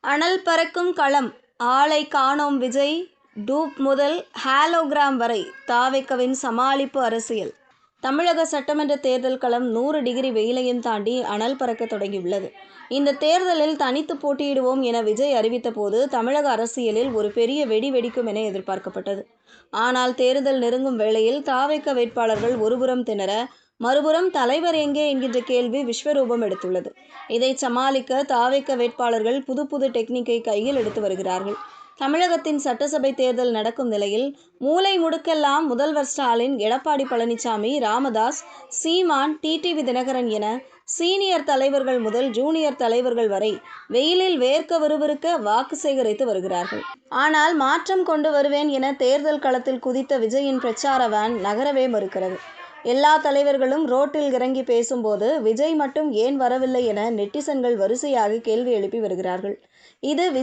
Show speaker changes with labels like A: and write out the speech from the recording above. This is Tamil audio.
A: அனல் பறக்கும் களம். ஆளை காணோம் விஜய். டூப் முதல் ஹாலோகிராம் வரை தாவேகாவின் சமாளிப்பு அரசியல். தமிழக சட்டமன்ற தேர்தல் களம் 100 டிகிரி வெயிலையும் தாண்டி அனல் பறக்க தொடங்கியுள்ளது. இந்த தேர்தலில் தனித்து போட்டியிடுவோம் என விஜய் அறிவித்த போது தமிழக அரசியலில் ஒரு பெரிய வெடி வெடிக்கும் என எதிர்பார்க்கப்பட்டது. ஆனால் தேர்தல் நெருங்கும் வேளையில் தாவேகா வேட்பாளர்கள் ஒருபுறம் திணற, மறுபுறம் தலைவர் எங்கே என்கின்ற கேள்வி விஸ்வரூபம் எடுத்துள்ளது. இதை சமாளிக்க தாவேகா வேட்பாளர்கள் புது டெக்னிக்கை கையில் எடுத்து வருகிறார்கள். தமிழகத்தின் சட்டசபை தேர்தல் நடக்கும் நிலையில் மூலை முடுக்கெல்லாம் முதல்வர் ஸ்டாலின், எடப்பாடி பழனிசாமி, ராமதாஸ், சீமான், டிடிவி தினகரன் என சீனியர் தலைவர்கள் முதல் ஜூனியர் தலைவர்கள் வரை வெயிலில் வேர்க்க விறுவிறுக்க வாக்கு சேகரித்து வருகிறார்கள். ஆனால் மாற்றம் கொண்டு வருவேன் என தேர்தல் களத்தில் குதித்த விஜயின் பிரச்சார வேன் நகரவே மறுக்கிறது. எல்லா தலைவர்களும் ரோட்டில் இறங்கி பேசும்போது விஜய் மட்டும் ஏன் வரவில்லை என நெட்டிசன்கள் வரிசையாக கேள்வி எழுப்பி வருகிறார்கள். இது